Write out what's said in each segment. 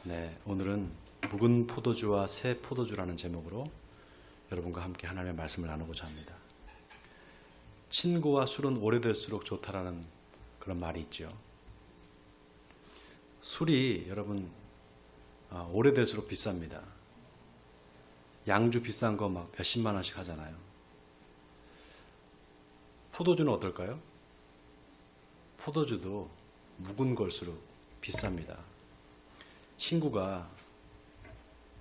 네, 오늘은 묵은 포도주와 새 포도주라는 제목으로 여러분과 함께 하나님의 말씀을 나누고자 합니다. 친구와 술은 오래될수록 좋다라는 그런 말이 있죠. 술이 여러분 오래될수록 비쌉니다. 양주 비싼 거 막 몇십만 원씩 하잖아요. 포도주는 어떨까요? 포도주도 묵은 걸수록 비쌉니다. 친구가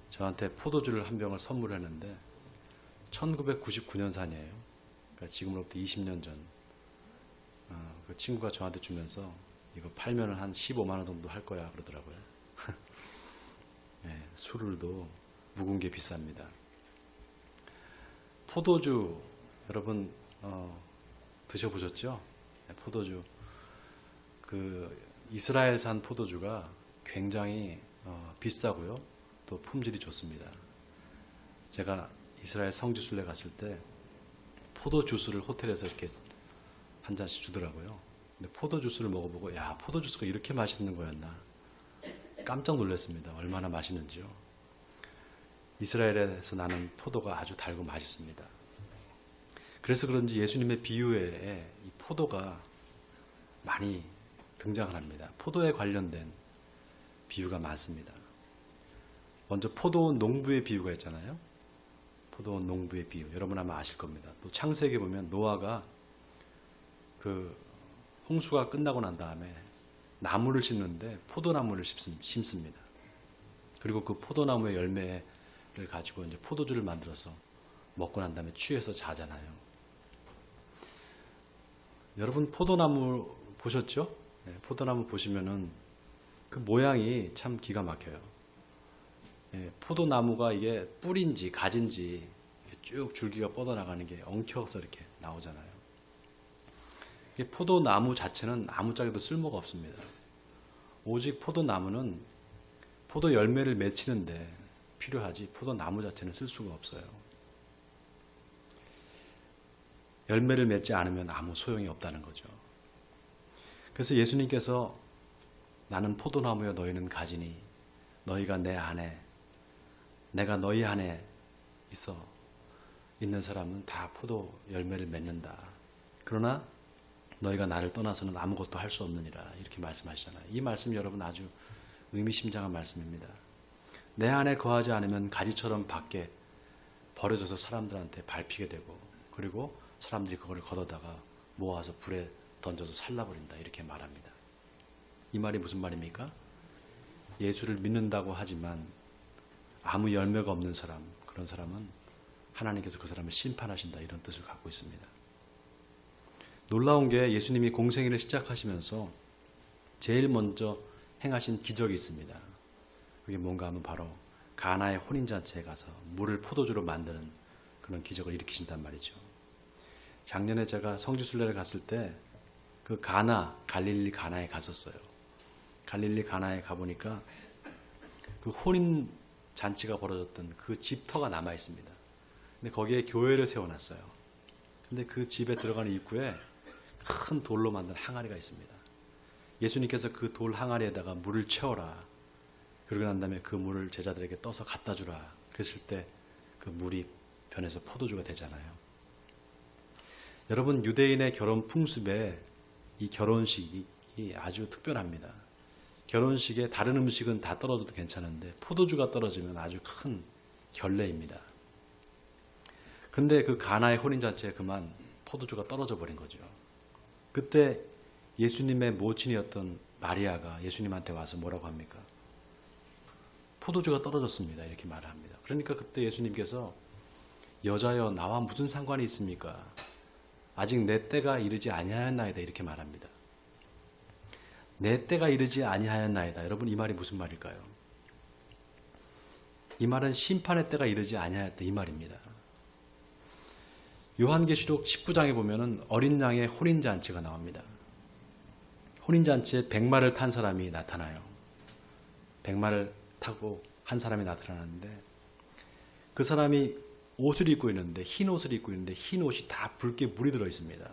저한테 포도주를 한 병을 선물했는데 1999년산이에요. 그러니까 지금으로부터 20년 전. 그 친구가 저한테 주면서 이거 팔면 한 15만 원 정도 할 거야 그러더라고요. 네, 술도 묵은 게 비쌉니다. 포도주 여러분 드셔보셨죠? 네, 포도주 그 이스라엘산 포도주가 굉장히 비싸고요. 또 품질이 좋습니다. 제가 이스라엘 성지순례 갔을 때 포도 주스를 호텔에서 이렇게 한 잔씩 주더라고요. 근데 포도 주스를 먹어보고 야, 포도 주스가 이렇게 맛있는 거였나 깜짝 놀랐습니다. 얼마나 맛있는지요. 이스라엘에서 나는 포도가 아주 달고 맛있습니다. 그래서 그런지 예수님의 비유에 이 포도가 많이 등장을 합니다. 포도에 관련된 비유가 많습니다. 먼저 포도원 농부의 비유가 있잖아요. 포도원 농부의 비유. 여러분 아마 아실 겁니다. 또 창세기에 보면 노아가 그 홍수가 끝나고 난 다음에 나무를 심는데 포도나무를 심습니다. 그리고 그 포도나무의 열매를 가지고 이제 포도주를 만들어서 먹고 난 다음에 취해서 자잖아요. 여러분 포도나무 보셨죠? 네, 포도나무 보시면은 그 모양이 참 기가 막혀요. 예, 포도나무가 이게 뿌리인지 가지인지 쭉 줄기가 뻗어나가는 게 엉켜서 이렇게 나오잖아요. 이게 포도나무 자체는 아무짝에도 쓸모가 없습니다. 오직 포도나무는 포도 열매를 맺히는데 필요하지 포도나무 자체는 쓸 수가 없어요. 열매를 맺지 않으면 아무 소용이 없다는 거죠. 그래서 예수님께서 나는 포도나무여 너희는 가지니 너희가 내 안에 내가 너희 안에 있는 사람은 다 포도 열매를 맺는다. 그러나 너희가 나를 떠나서는 아무것도 할 수 없느니라 이렇게 말씀하시잖아요. 이 말씀 여러분 아주 의미심장한 말씀입니다. 내 안에 거하지 않으면 가지처럼 밖에 버려져서 사람들한테 밟히게 되고 그리고 사람들이 그걸 걷어다가 모아서 불에 던져서 살라버린다 이렇게 말합니다. 이 말이 무슨 말입니까? 예수를 믿는다고 하지만 아무 열매가 없는 사람, 그런 사람은 하나님께서 그 사람을 심판하신다 이런 뜻을 갖고 있습니다. 놀라운 게 예수님이 공생애를 시작하시면서 제일 먼저 행하신 기적이 있습니다. 그게 뭔가 하면 바로 가나의 혼인잔치에 가서 물을 포도주로 만드는 그런 기적을 일으키신단 말이죠. 작년에 제가 성지순례를 갔을 때 그 갈릴리 가나에 갔었어요. 갈릴리 가나에 가보니까 그 혼인 잔치가 벌어졌던 그 집터가 남아 있습니다. 근데 거기에 교회를 세워놨어요. 근데 그 집에 들어가는 입구에 큰 돌로 만든 항아리가 있습니다. 예수님께서 그 돌 항아리에다가 물을 채워라. 그러고 난 다음에 그 물을 제자들에게 떠서 갖다 주라. 그랬을 때 그 물이 변해서 포도주가 되잖아요. 여러분 유대인의 결혼 풍습에 이 결혼식이 아주 특별합니다. 결혼식에 다른 음식은 다 떨어져도 괜찮은데 포도주가 떨어지면 아주 큰 결례입니다. 그런데 그 가나의 혼인잔치에 그만 포도주가 떨어져 버린 거죠. 그때 예수님의 모친이었던 마리아가 예수님한테 와서 뭐라고 합니까? 포도주가 떨어졌습니다. 이렇게 말을 합니다. 그러니까 그때 예수님께서 여자여 나와 무슨 상관이 있습니까? 아직 내 때가 이르지 아니하였나이다 이렇게 말합니다. 내 때가 이르지 아니하였나이다. 여러분 이 말이 무슨 말일까요? 이 말은 심판의 때가 이르지 아니하였다 이 말입니다. 요한계시록 19장에 보면은 어린 양의 혼인잔치가 나옵니다. 혼인잔치에 백마를 탄 사람이 나타나요. 백마를 타고 한 사람이 나타나는데 그 사람이 옷을 입고 있는데 흰 옷을 입고 있는데 흰 옷이 다 붉게 물이 들어 있습니다.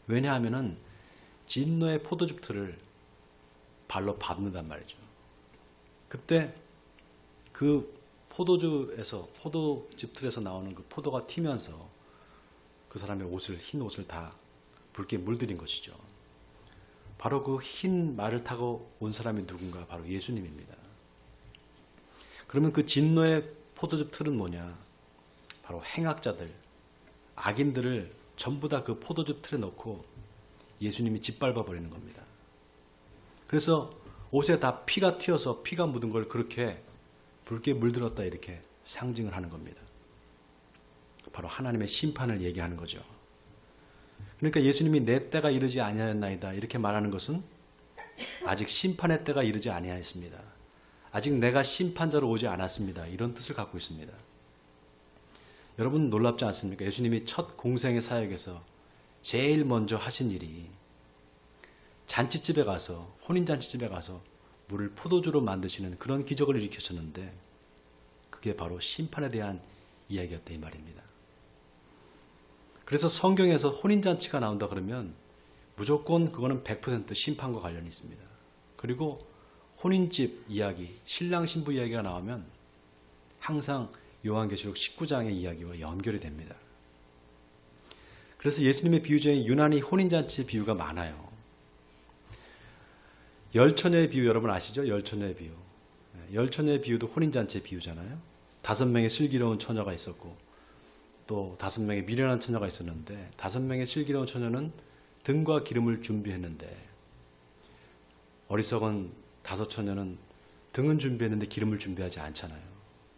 왜냐하면은 진노의 포도즙 틀을 발로 밟는단 말이죠. 그때 그 포도즙 틀에서 나오는 그 포도가 튀면서 그 사람의 흰 옷을 다 붉게 물들인 것이죠. 바로 그 흰 말을 타고 온 사람이 누군가? 바로 예수님입니다. 그러면 그 진노의 포도즙 틀은 뭐냐? 바로 행악자들, 악인들을 전부 다 그 포도즙 틀에 넣고 예수님이 짓밟아 버리는 겁니다. 그래서 옷에 다 피가 튀어서 피가 묻은 걸 그렇게 붉게 물들었다 이렇게 상징을 하는 겁니다. 바로 하나님의 심판을 얘기하는 거죠. 그러니까 예수님이 내 때가 이르지 아니하였나이다 이렇게 말하는 것은 아직 심판의 때가 이르지 아니하였습니다. 아직 내가 심판자로 오지 않았습니다. 이런 뜻을 갖고 있습니다. 여러분 놀랍지 않습니까? 예수님이 첫 공생의 사역에서 제일 먼저 하신 일이 잔치집에 가서, 혼인잔치집에 가서 물을 포도주로 만드시는 그런 기적을 일으키셨는데 그게 바로 심판에 대한 이야기였다 이 말입니다. 그래서 성경에서 혼인잔치가 나온다 그러면 무조건 그거는 100% 심판과 관련이 있습니다. 그리고 혼인집 이야기, 신랑 신부 이야기가 나오면 항상 요한계시록 19장의 이야기와 연결이 됩니다. 그래서 예수님의 비유 중에 유난히 혼인잔치 비유가 많아요. 열처녀의 비유 여러분 아시죠? 열처녀의 비유. 열처녀의 비유도 혼인잔치의 비유잖아요. 5명의 슬기로운 처녀가 있었고 또 5명의 미련한 처녀가 있었는데 5명의 슬기로운 처녀는 등과 기름을 준비했는데 어리석은 5처녀는 등은 준비했는데 기름을 준비하지 않잖아요.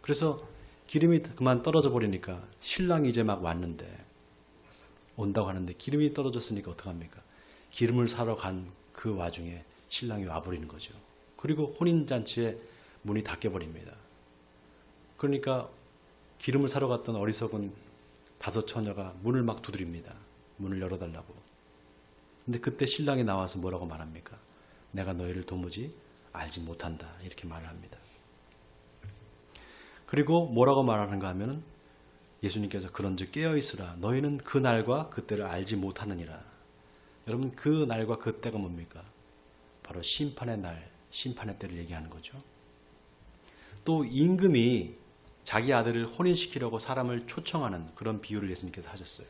그래서 기름이 그만 떨어져 버리니까 신랑이 이제 막 왔는데 온다고 하는데 기름이 떨어졌으니까 어떡합니까? 기름을 사러 간 그 와중에 신랑이 와버리는 거죠. 그리고 혼인잔치에 문이 닫혀버립니다. 그러니까 기름을 사러 갔던 어리석은 5처녀가 문을 막 두드립니다. 문을 열어달라고. 근데 그때 신랑이 나와서 뭐라고 말합니까? 내가 너희를 도무지 알지 못한다. 이렇게 말을 합니다. 그리고 뭐라고 말하는가 하면은 예수님께서 그런즉 깨어있으라. 너희는 그 날과 그때를 알지 못하느니라. 여러분 그 날과 그때가 뭡니까? 바로 심판의 날, 심판의 때를 얘기하는 거죠. 또 임금이 자기 아들을 혼인시키려고 사람을 초청하는 그런 비유를 예수님께서 하셨어요.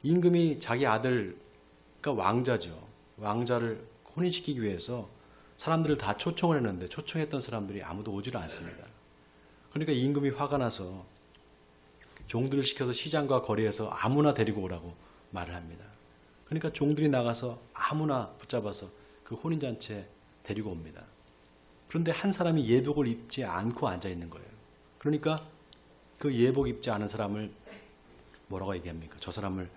임금이 자기 아들, 그러니까 왕자죠. 왕자를 혼인시키기 위해서 사람들을 다 초청을 했는데 초청했던 사람들이 아무도 오지를 않습니다. 그러니까 임금이 화가 나서 종들을 시켜서 시장과 거리에서 아무나 데리고 오라고 말을 합니다. 그러니까 종들이 나가서 아무나 붙잡아서 그 혼인잔치에 데리고 옵니다. 그런데 한 사람이 예복을 입지 않고 앉아 있는 거예요. 그러니까 그 예복 입지 않은 사람을 뭐라고 얘기합니까? 저 사람을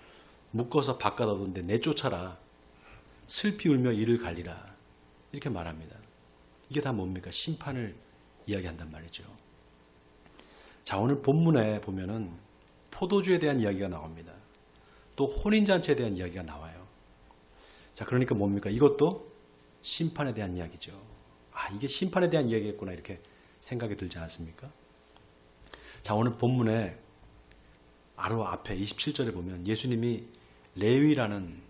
묶어서 바깥 얻었는데 내쫓아라. 슬피 울며 이를 갈리라. 이렇게 말합니다. 이게 다 뭡니까? 심판을 이야기한단 말이죠. 자, 오늘 본문에 보면은 포도주에 대한 이야기가 나옵니다. 또 혼인잔치에 대한 이야기가 나와요. 자, 그러니까 뭡니까? 이것도 심판에 대한 이야기죠. 아, 이게 심판에 대한 이야기겠구나 이렇게 생각이 들지 않습니까? 자, 오늘 본문에 바로 앞에 27절에 보면 예수님이 레위라는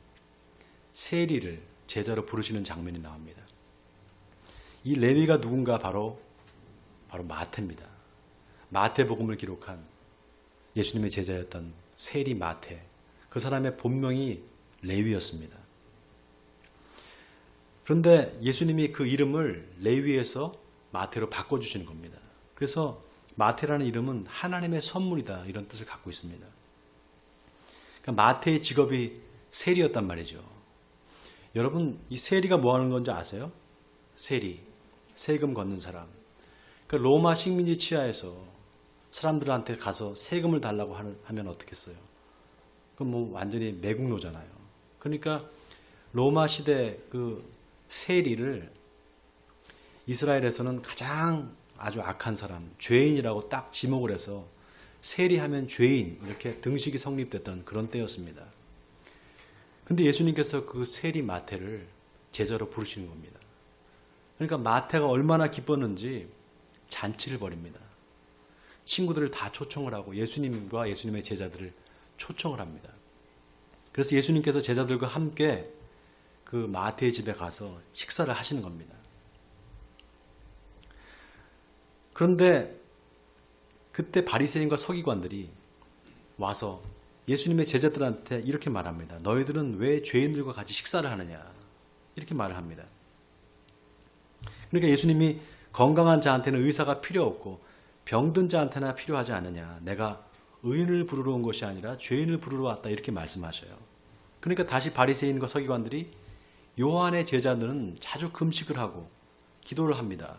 세리를 제자로 부르시는 장면이 나옵니다. 이 레위가 누군가? 바로 마태입니다. 마태복음을 기록한 예수님의 제자였던 세리 마태. 그 사람의 본명이 레위였습니다. 그런데 예수님이 그 이름을 레위에서 마태로 바꿔주시는 겁니다. 그래서 마태라는 이름은 하나님의 선물이다 이런 뜻을 갖고 있습니다. 그러니까 마태의 직업이 세리였단 말이죠. 여러분 이 세리가 뭐 하는 건지 아세요? 세리, 세금 걷는 사람. 그러니까 로마 식민지 치하에서 사람들한테 가서 세금을 달라고 하면 어떻겠어요? 그럼 뭐 완전히 매국노잖아요. 그러니까 로마 시대 그 세리를 이스라엘에서는 가장 아주 악한 사람, 죄인이라고 딱 지목을 해서 세리하면 죄인 이렇게 등식이 성립됐던 그런 때였습니다. 근데 예수님께서 그 세리 마태를 제자로 부르시는 겁니다. 그러니까 마태가 얼마나 기뻤는지 잔치를 벌입니다. 친구들을 다 초청을 하고 예수님과 예수님의 제자들을 초청을 합니다. 그래서 예수님께서 제자들과 함께 그 마태의 집에 가서 식사를 하시는 겁니다. 그런데 그때 바리새인과 서기관들이 와서 예수님의 제자들한테 이렇게 말합니다. 너희들은 왜 죄인들과 같이 식사를 하느냐? 이렇게 말을 합니다. 그러니까 예수님이 건강한 자한테는 의사가 필요 없고 병든 자한테나 필요하지 않느냐. 내가 의인을 부르러 온 것이 아니라 죄인을 부르러 왔다. 이렇게 말씀하셔요. 그러니까 다시 바리새인과 서기관들이 요한의 제자들은 자주 금식을 하고 기도를 합니다.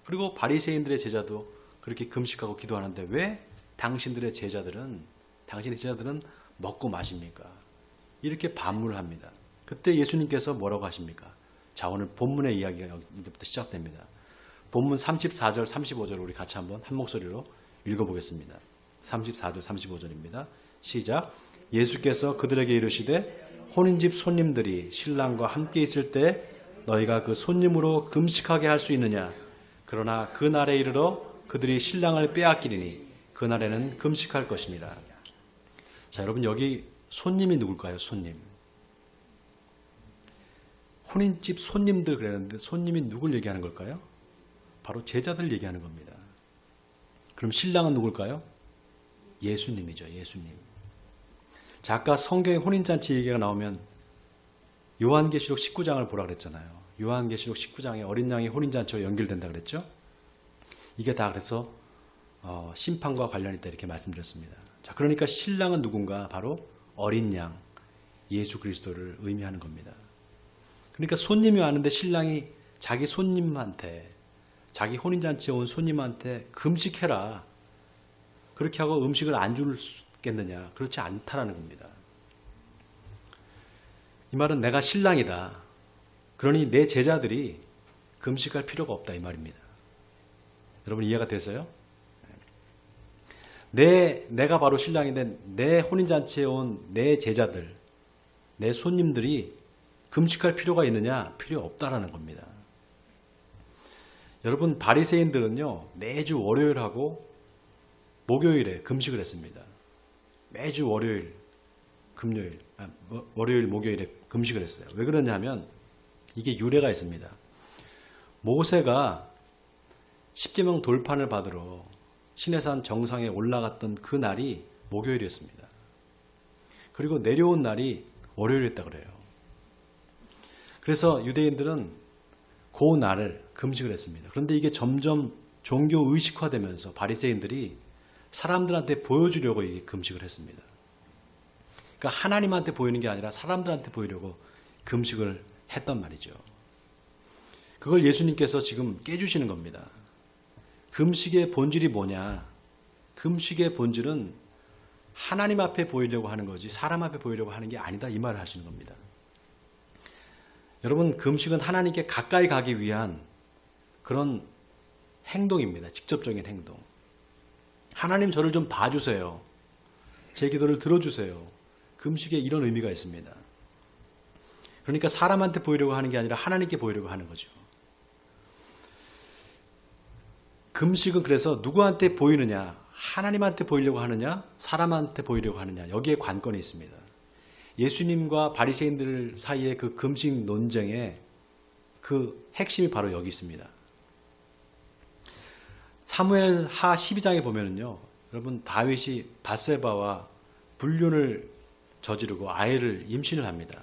그리고 바리새인들의 제자도 그렇게 금식하고 기도하는데 왜 당신의 제자들은 먹고 마십니까? 이렇게 반문을 합니다. 그때 예수님께서 뭐라고 하십니까? 자, 오늘 본문의 이야기가 이제부터 시작됩니다. 본문 34절, 35절 우리 같이 한번 한 목소리로 읽어보겠습니다. 34절, 35절입니다. 시작. 예수께서 그들에게 이르시되 혼인집 손님들이 신랑과 함께 있을 때 너희가 그 손님으로 금식하게 할 수 있느냐? 그러나 그 날에 이르러 그들이 신랑을 빼앗기리니 그 날에는 금식할 것이니라. 자, 여러분 여기 손님이 누굴까요? 손님. 혼인집 손님들 그랬는데 손님이 누굴 얘기하는 걸까요? 바로 제자들 얘기하는 겁니다. 그럼 신랑은 누굴까요? 예수님이죠. 예수님. 자, 아까 성경에 혼인잔치 얘기가 나오면 요한계시록 19장을 보라 그랬잖아요. 요한계시록 19장에 어린 양이 혼인잔치와 연결된다 그랬죠. 이게 다 그래서 심판과 관련이 있다 이렇게 말씀드렸습니다. 자, 그러니까 신랑은 누군가? 바로 어린 양 예수 그리스도를 의미하는 겁니다. 그러니까 손님이 왔는데 신랑이 자기 손님한테, 자기 혼인잔치에 온 손님한테 금식해라 그렇게 하고 음식을 안 주겠느냐? 그렇지 않다라는 겁니다. 이 말은 내가 신랑이다. 그러니 내 제자들이 금식할 필요가 없다 이 말입니다. 여러분 이해가 되세요? 내가 바로 신랑인데 내 혼인잔치에 온 내 제자들, 내 손님들이 금식할 필요가 있느냐? 필요 없다라는 겁니다. 여러분 바리새인들은요 매주 월요일하고 목요일에 금식을 했습니다. 매주 월요일, 금요일, 월요일, 목요일에 금식을 했어요. 왜 그러냐면 이게 유래가 있습니다. 모세가 십계명 돌판을 받으러 시내산 정상에 올라갔던 그 날이 목요일이었습니다. 그리고 내려온 날이 월요일이었다 그래요. 그래서 유대인들은 그 날을 금식을 했습니다. 그런데 이게 점점 종교 의식화되면서 바리새인들이 사람들한테 보여주려고 이게 금식을 했습니다. 그러니까 하나님한테 보이는 게 아니라 사람들한테 보이려고 금식을 했단 말이죠. 그걸 예수님께서 지금 깨주시는 겁니다. 금식의 본질이 뭐냐? 금식의 본질은 하나님 앞에 보이려고 하는 거지 사람 앞에 보이려고 하는 게 아니다 이 말을 하시는 겁니다. 여러분 금식은 하나님께 가까이 가기 위한 그런 행동입니다. 직접적인 행동. 하나님 저를 좀 봐주세요. 제 기도를 들어주세요. 금식에 이런 의미가 있습니다. 그러니까 사람한테 보이려고 하는 게 아니라 하나님께 보이려고 하는 거죠. 금식은 그래서 누구한테 보이느냐? 하나님한테 보이려고 하느냐? 사람한테 보이려고 하느냐? 여기에 관건이 있습니다. 예수님과 바리새인들 사이의 그 금식 논쟁의 그 핵심이 바로 여기 있습니다. 사무엘 하 12장에 보면은요, 여러분 다윗이 밧세바와 불륜을 저지르고 아이를 임신을 합니다.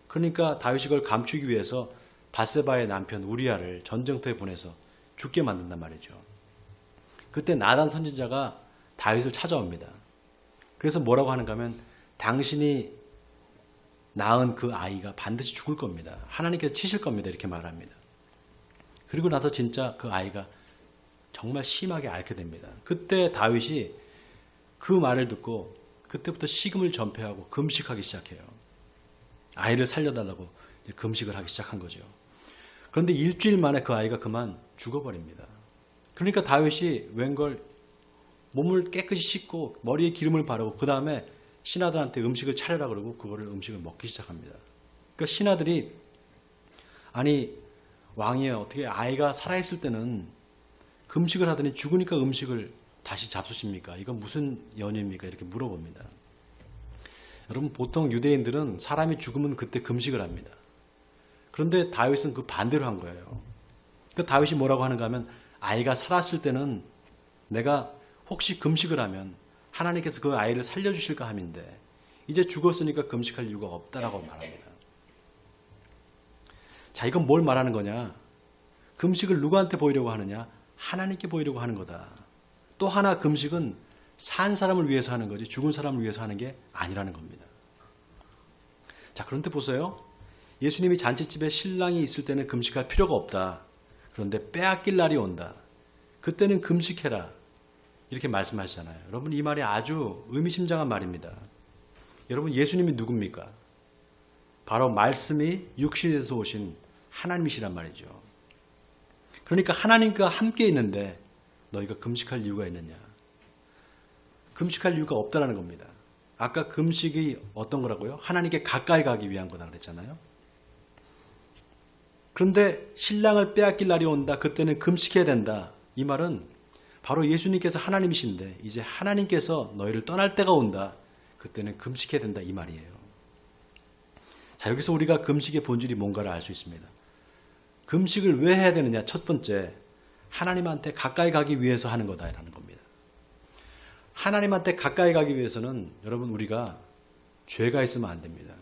그러니까 다윗이 그걸 감추기 위해서 밧세바의 남편 우리아를 전쟁터에 보내서 죽게 만든단 말이죠. 그때 나단 선지자가 다윗을 찾아옵니다. 그래서 뭐라고 하는가 하면 당신이 낳은 그 아이가 반드시 죽을 겁니다. 하나님께서 치실 겁니다. 이렇게 말합니다. 그리고 나서 진짜 그 아이가 정말 심하게 앓게 됩니다. 그때 다윗이 그 말을 듣고 그때부터 식음을 전폐하고 금식하기 시작해요. 아이를 살려달라고 금식을 하기 시작한 거죠. 그런데 일주일 만에 그 아이가 그만 죽어버립니다. 그러니까 다윗이 웬걸 몸을 깨끗이 씻고 머리에 기름을 바르고 그 다음에 신하들한테 음식을 차려라 그러고 그거를 음식을 먹기 시작합니다. 그러니까 신하들이 아니 왕이여 어떻게 아이가 살아있을 때는 금식을 하더니 죽으니까 음식을 다시 잡수십니까? 이건 무슨 연유입니까? 이렇게 물어봅니다. 여러분 보통 유대인들은 사람이 죽으면 그때 금식을 합니다. 그런데 다윗은 그 반대로 한 거예요. 그러니까 다윗이 뭐라고 하는가 하면 아이가 살았을 때는 내가 혹시 금식을 하면 하나님께서 그 아이를 살려주실까 함인데 이제 죽었으니까 금식할 이유가 없다라고 말합니다. 자, 이건 뭘 말하는 거냐? 금식을 누구한테 보이려고 하느냐? 하나님께 보이려고 하는 거다. 또 하나 금식은 산 사람을 위해서 하는 거지 죽은 사람을 위해서 하는 게 아니라는 겁니다. 자, 그런데 보세요. 예수님이 잔치집에 신랑이 있을 때는 금식할 필요가 없다. 그런데 빼앗길 날이 온다. 그때는 금식해라. 이렇게 말씀하시잖아요. 여러분, 이 말이 아주 의미심장한 말입니다. 여러분, 예수님이 누굽니까? 바로 말씀이 육신이 돼서 오신 하나님이시란 말이죠. 그러니까 하나님과 함께 있는데 너희가 금식할 이유가 있느냐? 금식할 이유가 없다라는 겁니다. 아까 금식이 어떤 거라고요? 하나님께 가까이 가기 위한 거다 그랬잖아요. 그런데 신랑을 빼앗길 날이 온다. 그때는 금식해야 된다. 이 말은 바로 예수님께서 하나님이신데 이제 하나님께서 너희를 떠날 때가 온다. 그때는 금식해야 된다. 이 말이에요. 자, 여기서 우리가 금식의 본질이 뭔가를 알 수 있습니다. 금식을 왜 해야 되느냐? 첫 번째, 하나님한테 가까이 가기 위해서 하는 거다라는 겁니다. 하나님한테 가까이 가기 위해서는 여러분 우리가 죄가 있으면 안 됩니다.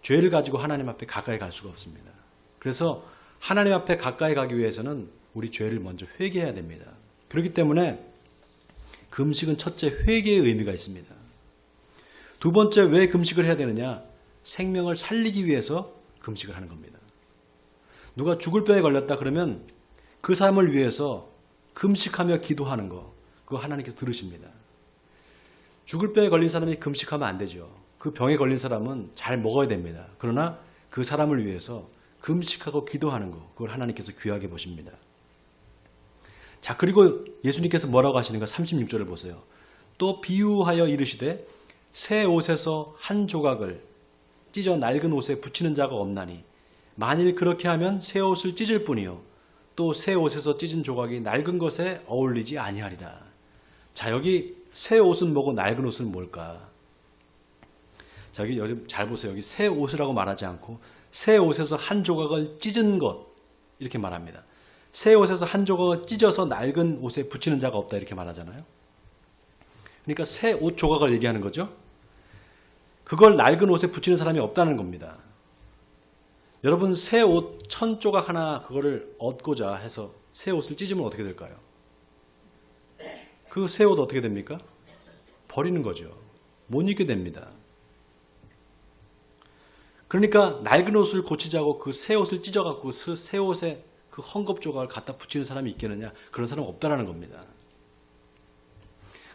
죄를 가지고 하나님 앞에 가까이 갈 수가 없습니다. 그래서 하나님 앞에 가까이 가기 위해서는 우리 죄를 먼저 회개해야 됩니다. 그렇기 때문에 금식은 첫째 회개의 의미가 있습니다. 두 번째 왜 금식을 해야 되느냐? 생명을 살리기 위해서 금식을 하는 겁니다. 누가 죽을 병에 걸렸다 그러면 그 사람을 위해서 금식하며 기도하는 거, 그거 하나님께서 들으십니다. 죽을 병에 걸린 사람이 금식하면 안 되죠. 그 병에 걸린 사람은 잘 먹어야 됩니다. 그러나 그 사람을 위해서 금식하고 기도하는 거, 그걸 하나님께서 귀하게 보십니다. 자, 그리고 예수님께서 뭐라고 하시는가? 36절을 보세요. 또 비유하여 이르시되 새 옷에서 한 조각을 찢어 낡은 옷에 붙이는 자가 없나니 만일 그렇게 하면 새 옷을 찢을 뿐이요 또 새 옷에서 찢은 조각이 낡은 것에 어울리지 아니하리라. 자, 여기 새 옷은 뭐고 낡은 옷은 뭘까? 자, 여기 잘 보세요. 여기 새 옷이라고 말하지 않고 새 옷에서 한 조각을 찢은 것 이렇게 말합니다. 새 옷에서 한 조각을 찢어서 낡은 옷에 붙이는 자가 없다 이렇게 말하잖아요. 그러니까 새 옷 조각을 얘기하는 거죠. 그걸 낡은 옷에 붙이는 사람이 없다는 겁니다. 여러분, 새 옷 1000조각 하나 그거를 얻고자 해서 새 옷을 찢으면 어떻게 될까요? 그 새 옷 어떻게 됩니까? 버리는 거죠. 못 입게 됩니다. 그러니까 낡은 옷을 고치자고 그 새 옷을 찢어갖고 그 새 옷에 그 헝겊 조각을 갖다 붙이는 사람이 있겠느냐? 그런 사람은 없다라는 겁니다.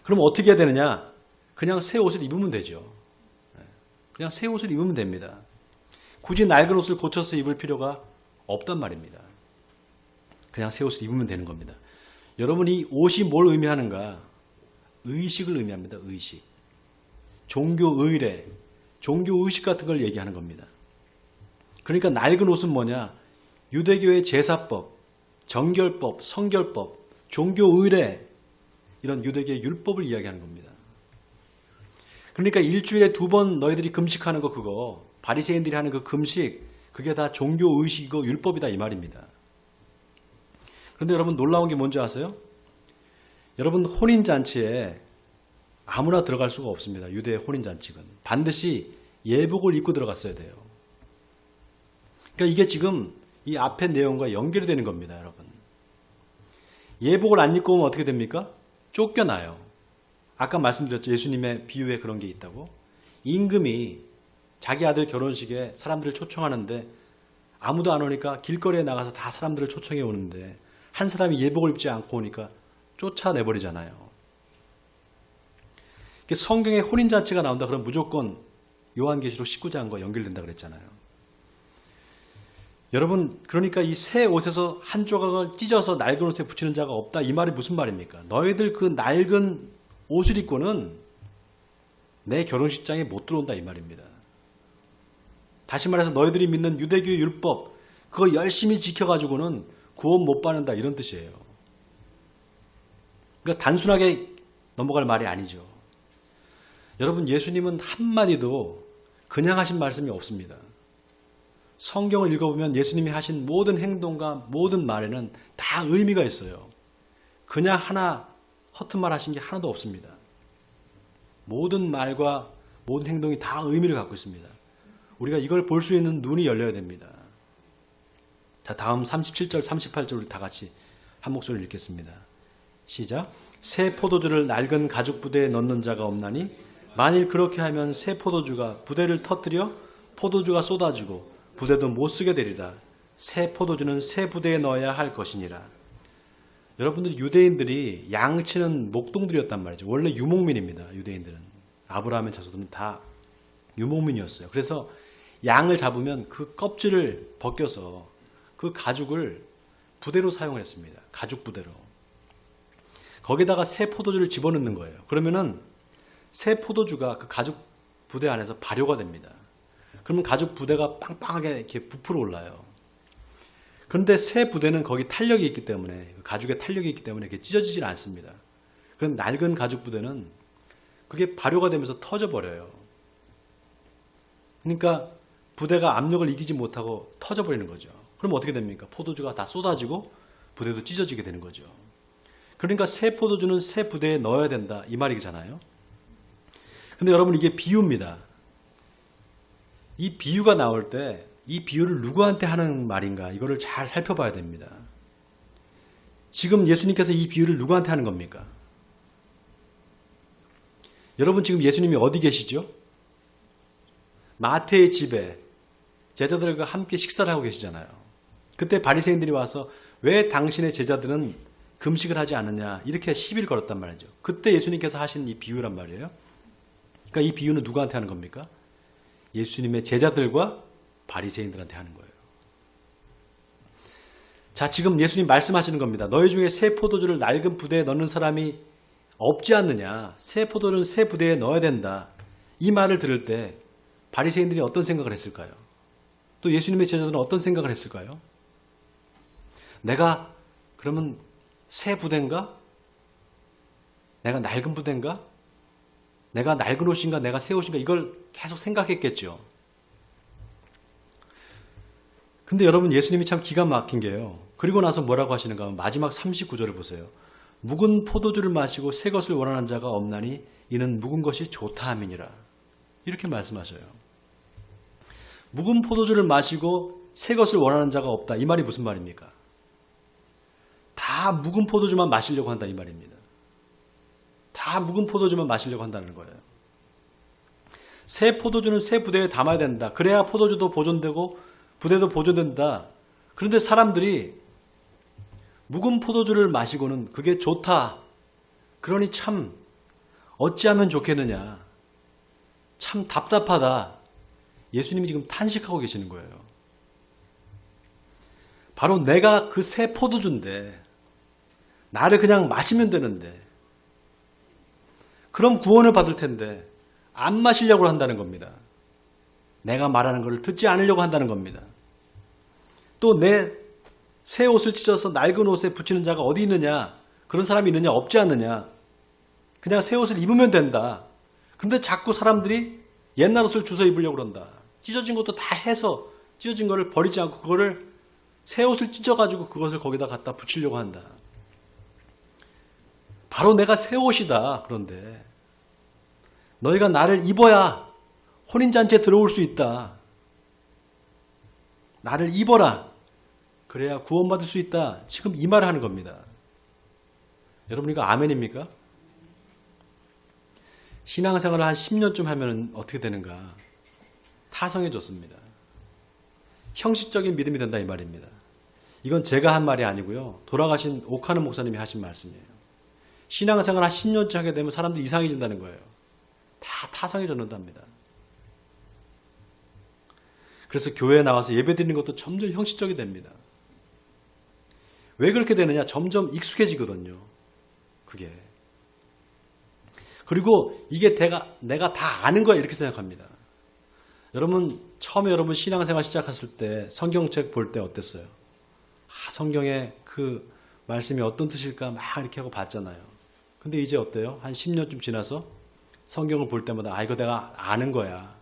그럼 어떻게 해야 되느냐? 그냥 새 옷을 입으면 되죠. 그냥 새 옷을 입으면 됩니다. 굳이 낡은 옷을 고쳐서 입을 필요가 없단 말입니다. 그냥 새 옷을 입으면 되는 겁니다. 여러분, 이 옷이 뭘 의미하는가? 의식을 의미합니다. 의식. 종교 의례, 종교 의식 같은 걸 얘기하는 겁니다. 그러니까 낡은 옷은 뭐냐? 유대교의 제사법, 정결법, 성결법, 종교 의례, 이런 유대교의 율법을 이야기하는 겁니다. 그러니까 일주일에 2번 너희들이 금식하는 거, 그거 바리새인들이 하는 그 금식, 그게 다 종교 의식이고 율법이다 이 말입니다. 그런데 여러분, 놀라운 게 뭔지 아세요? 여러분, 혼인잔치에 아무나 들어갈 수가 없습니다. 유대의 혼인잔치는 반드시 예복을 입고 들어갔어야 돼요. 그러니까 이게 지금 이 앞의 내용과 연결이 되는 겁니다. 여러분, 예복을 안 입고 오면 어떻게 됩니까? 쫓겨나요. 아까 말씀드렸죠. 예수님의 비유에 그런 게 있다고. 임금이 자기 아들 결혼식에 사람들을 초청하는데 아무도 안 오니까 길거리에 나가서 다 사람들을 초청해 오는데 한 사람이 예복을 입지 않고 오니까 쫓아내버리잖아요. 성경에 혼인잔치가 나온다 그러면 무조건 요한계시록 19장과 연결된다 그랬잖아요. 여러분, 그러니까 이 새 옷에서 한 조각을 찢어서 낡은 옷에 붙이는 자가 없다, 이 말이 무슨 말입니까? 너희들 그 낡은 옷을 입고는 내 결혼식장에 못 들어온다 이 말입니다. 다시 말해서 너희들이 믿는 유대교의 율법, 그거 열심히 지켜가지고는 구원 못 받는다 이런 뜻이에요. 그러니까 단순하게 넘어갈 말이 아니죠. 여러분, 예수님은 한마디도 그냥 하신 말씀이 없습니다. 성경을 읽어보면 예수님이 하신 모든 행동과 모든 말에는 다 의미가 있어요. 그냥 하나 허튼 말 하신 게 하나도 없습니다. 모든 말과 모든 행동이 다 의미를 갖고 있습니다. 우리가 이걸 볼 수 있는 눈이 열려야 됩니다. 자, 다음 37절, 38절 우리 다 같이 한 목소리를 읽겠습니다. 시작. 새 포도주를 낡은 가죽 부대에 넣는 자가 없나니 만일 그렇게 하면 새 포도주가 부대를 터뜨려 포도주가 쏟아지고 부대도 못 쓰게 되리라. 새 포도주는 새 부대에 넣어야 할 것이니라. 여러분들 유대인들이 양치는 목동들이었단 말이죠. 원래 유목민입니다. 유대인들은. 아브라함의 자손들은 다 유목민이었어요. 그래서 양을 잡으면 그 껍질을 벗겨서 그 가죽을 부대로 사용을 했습니다. 가죽 부대로. 거기다가 새 포도주를 집어넣는 거예요. 그러면은 새 포도주가 그 가죽 부대 안에서 발효가 됩니다. 그러면 가죽 부대가 빵빵하게 이렇게 부풀어 올라요. 그런데 새 부대는 거기 탄력이 있기 때문에, 가죽에 탄력이 있기 때문에 이렇게 찢어지질 않습니다. 그럼 낡은 가죽 부대는 그게 발효가 되면서 터져버려요. 그러니까 부대가 압력을 이기지 못하고 터져버리는 거죠. 그럼 어떻게 됩니까? 포도주가 다 쏟아지고 부대도 찢어지게 되는 거죠. 그러니까 새 포도주는 새 부대에 넣어야 된다, 이 말이잖아요. 근데 여러분, 이게 비유입니다. 이 비유가 나올 때 이 비유를 누구한테 하는 말인가, 이거를 잘 살펴봐야 됩니다. 지금 예수님께서 이 비유를 누구한테 하는 겁니까? 여러분, 지금 예수님이 어디 계시죠? 마태의 집에 제자들과 함께 식사를 하고 계시잖아요. 그때 바리새인들이 와서 왜 당신의 제자들은 금식을 하지 않느냐, 이렇게 시비를 걸었단 말이죠. 그때 예수님께서 하신 이 비유란 말이에요. 그러니까 이 비유는 누구한테 하는 겁니까? 예수님의 제자들과 바리새인들한테 하는 거예요. 자, 지금 예수님 말씀하시는 겁니다. 너희 중에 새 포도주를 낡은 부대에 넣는 사람이 없지 않느냐. 새 포도는 새 부대에 넣어야 된다. 이 말을 들을 때 바리새인들이 어떤 생각을 했을까요? 또 예수님의 제자들은 어떤 생각을 했을까요? 내가 그러면 새 부대인가? 내가 낡은 부대인가? 내가 낡은 옷인가? 내가 새 옷인가? 이걸 계속 생각했겠죠. 근데 여러분, 예수님이 참 기가 막힌 게요. 그리고 나서 뭐라고 하시는가 하면 마지막 39절을 보세요. 묵은 포도주를 마시고 새 것을 원하는 자가 없나니 이는 묵은 것이 좋다 함이니라. 이렇게 말씀하셔요. 묵은 포도주를 마시고 새 것을 원하는 자가 없다. 이 말이 무슨 말입니까? 다 묵은 포도주만 마시려고 한다, 이 말입니다. 다 묵은 포도주만 마시려고 한다는 거예요. 새 포도주는 새 부대에 담아야 된다. 그래야 포도주도 보존되고 부대도 보존된다. 그런데 사람들이 묵은 포도주를 마시고는 그게 좋다. 그러니 참 어찌하면 좋겠느냐. 참 답답하다. 예수님이 지금 탄식하고 계시는 거예요. 바로 내가 그 새 포도주인데 나를 그냥 마시면 되는데, 그럼 구원을 받을 텐데 안 마시려고 한다는 겁니다. 내가 말하는 것을 듣지 않으려고 한다는 겁니다. 또 내 새 옷을 찢어서 낡은 옷에 붙이는 자가 어디 있느냐? 그런 사람이 있느냐? 없지 않느냐? 그냥 새 옷을 입으면 된다. 그런데 자꾸 사람들이 옛날 옷을 주워 입으려고 그런다. 찢어진 것도 다 해서 찢어진 거를 버리지 않고 그거를 새 옷을 찢어가지고 그것을 거기다 갖다 붙이려고 한다. 바로 내가 새 옷이다. 그런데 너희가 나를 입어야 혼인잔치에 들어올 수 있다. 나를 입어라. 그래야 구원받을 수 있다. 지금 이 말을 하는 겁니다. 여러분, 이거 아멘입니까? 신앙생활을 한 10년쯤 하면 어떻게 되는가? 타성해졌습니다. 형식적인 믿음이 된다, 이 말입니다. 이건 제가 한 말이 아니고요. 돌아가신 오카노 목사님이 하신 말씀이에요. 신앙생활 한 10년째 하게 되면 사람들이 이상해진다는 거예요. 다 타성해졌는답니다. 그래서 교회에 나와서 예배드리는 것도 점점 형식적이 됩니다. 왜 그렇게 되느냐? 점점 익숙해지거든요. 그게. 그리고 이게 내가 다 아는 거야, 이렇게 생각합니다. 여러분, 처음에 여러분 신앙생활 시작했을 때 성경책 볼 때 어땠어요? 성경에 그 말씀이 어떤 뜻일까 막 이렇게 하고 봤잖아요. 근데 이제 어때요? 한 10년쯤 지나서 성경을 볼 때마다 이거 내가 아는 거야.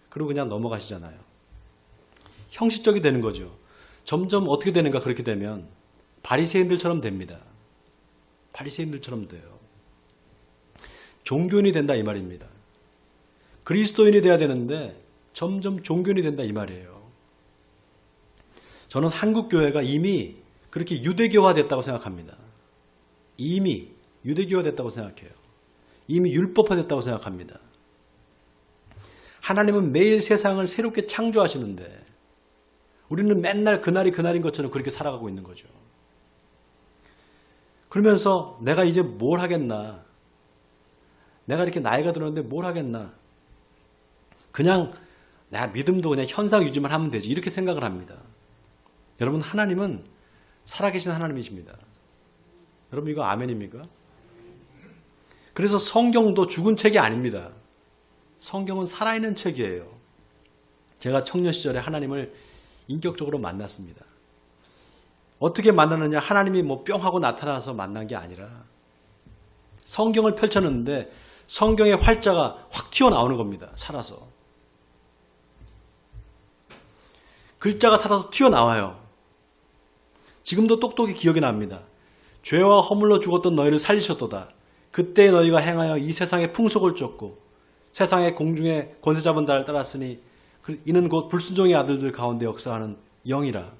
그리고 그냥 넘어가시잖아요. 형식적이 되는 거죠. 점점 어떻게 되는가 그렇게 되면 바리새인들처럼 됩니다. 바리새인들처럼 돼요. 종교인이 된다 이 말입니다. 그리스도인이 돼야 되는데 점점 종교인이 된다 이 말이에요. 저는 한국 교회가 이미 그렇게 유대교화됐다고 생각합니다. 이미 유대교화됐다고 생각해요. 이미 율법화됐다고 생각합니다. 하나님은 매일 세상을 새롭게 창조하시는데 우리는 맨날 그날이 그날인 것처럼 그렇게 살아가고 있는 거죠. 그러면서 내가 이제 뭘 하겠나? 내가 이렇게 나이가 들었는데 뭘 하겠나? 그냥 나 믿음도 그냥 현상 유지만 하면 되지 이렇게 생각을 합니다. 여러분 하나님은 살아계신 하나님이십니다. 여러분 이거 아멘입니까? 그래서 성경도 죽은 책이 아닙니다. 성경은 살아있는 책이에요. 제가 청년 시절에 하나님을 인격적으로 만났습니다. 어떻게 만나느냐? 하나님이 뭐 뿅 하고 나타나서 만난 게 아니라 성경을 펼쳤는데 성경의 활자가 확 튀어나오는 겁니다. 살아서. 글자가 살아서 튀어나와요. 지금도 똑똑히 기억이 납니다. 죄와 허물로 죽었던 너희를 살리셨도다. 그때 너희가 행하여 이 세상의 풍속을 쫓고 세상의 공중에 권세 잡은 자를 따랐으니 이는 곧 불순종의 아들들 가운데 역사하는 영이라.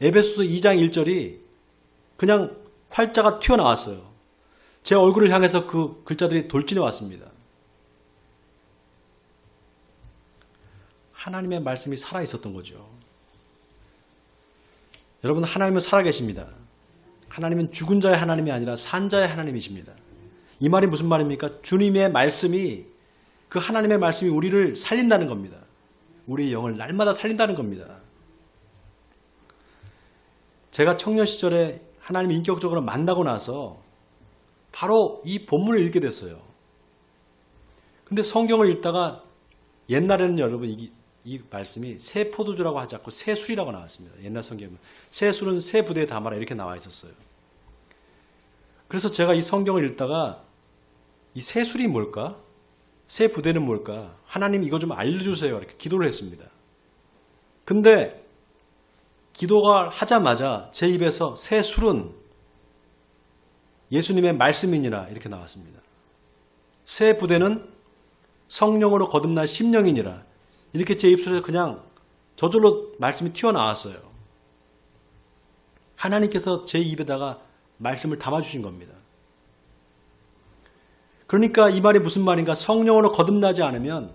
에베소서 2장 1절이 그냥 활자가 튀어나왔어요. 제 얼굴을 향해서 그 글자들이 돌진해 왔습니다. 하나님의 말씀이 살아있었던 거죠. 여러분 하나님은 살아계십니다. 하나님은 죽은 자의 하나님이 아니라 산 자의 하나님이십니다. 이 말이 무슨 말입니까? 주님의 말씀이 그 하나님의 말씀이 우리를 살린다는 겁니다. 우리의 영을 날마다 살린다는 겁니다. 제가 청년 시절에 하나님을 인격적으로 만나고 나서 바로 이 본문을 읽게 됐어요. 근데 성경을 읽다가 옛날에는 여러분 이 말씀이 새 포도주라고 하지 않고 새 술이라고 나왔습니다. 옛날 성경은 새 술은 새 부대에 담아라 이렇게 나와 있었어요. 그래서 제가 이 성경을 읽다가 이 새 술이 뭘까? 새 부대는 뭘까? 하나님 이거 좀 알려주세요. 이렇게 기도를 했습니다. 근데 기도가 하자마자 제 입에서 새 술은 예수님의 말씀이니라 이렇게 나왔습니다. 새 부대는 성령으로 거듭난 심령이니라 이렇게 제 입술에서 그냥 저절로 말씀이 튀어나왔어요. 하나님께서 제 입에다가 말씀을 담아주신 겁니다. 그러니까 이 말이 무슨 말인가? 성령으로 거듭나지 않으면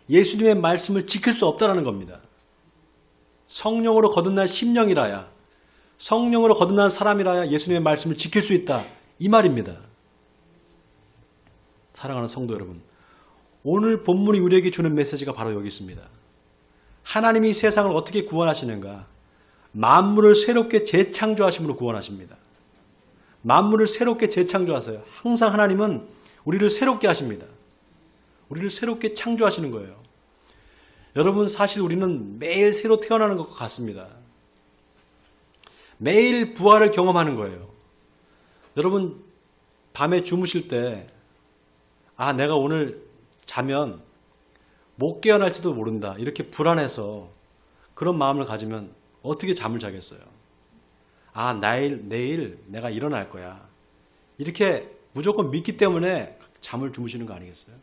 예수님의 말씀을 지킬 수 없다는 겁니다. 성령으로 거듭난 심령이라야, 성령으로 거듭난 사람이라야 예수님의 말씀을 지킬 수 있다. 이 말입니다. 사랑하는 성도 여러분, 오늘 본문이 우리에게 주는 메시지가 바로 여기 있습니다. 하나님이 세상을 어떻게 구원하시는가? 만물을 새롭게 재창조하심으로 구원하십니다. 만물을 새롭게 재창조하세요. 항상 하나님은 우리를 새롭게 하십니다. 우리를 새롭게 창조하시는 거예요. 여러분 사실 우리는 매일 새로 태어나는 것과 같습니다. 매일 부활을 경험하는 거예요. 여러분 밤에 주무실 때 내가 오늘 자면 못 깨어날지도 모른다 이렇게 불안해서 그런 마음을 가지면 어떻게 잠을 자겠어요? 내일 내가 일어날 거야 이렇게 무조건 믿기 때문에 잠을 주무시는 거 아니겠어요?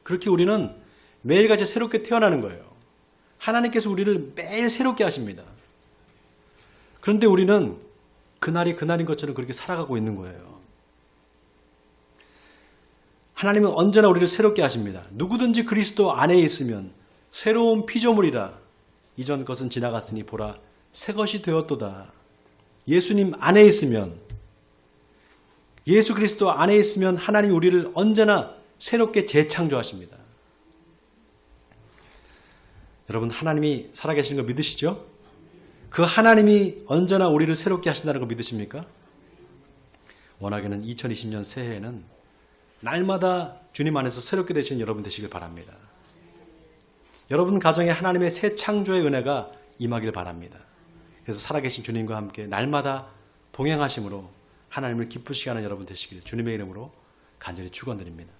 그렇게 우리는 매일같이 새롭게 태어나는 거예요. 하나님께서 우리를 매일 새롭게 하십니다. 그런데 우리는 그날이 그날인 것처럼 그렇게 살아가고 있는 거예요. 하나님은 언제나 우리를 새롭게 하십니다. 누구든지 그리스도 안에 있으면 새로운 피조물이라 이전 것은 지나갔으니 보라 새 것이 되었도다. 예수님 안에 있으면 예수 그리스도 안에 있으면 하나님이 우리를 언제나 새롭게 재창조하십니다. 여러분 하나님이 살아계신 거 믿으시죠? 그 하나님이 언제나 우리를 새롭게 하신다는 거 믿으십니까? 원하기는 2020년 새해에는 날마다 주님 안에서 새롭게 되시는 여러분 되시길 바랍니다. 여러분 가정에 하나님의 새 창조의 은혜가 임하길 바랍니다. 그래서 살아계신 주님과 함께 날마다 동행하심으로 하나님을 기쁘시게 하는 여러분 되시길 주님의 이름으로 간절히 축원드립니다.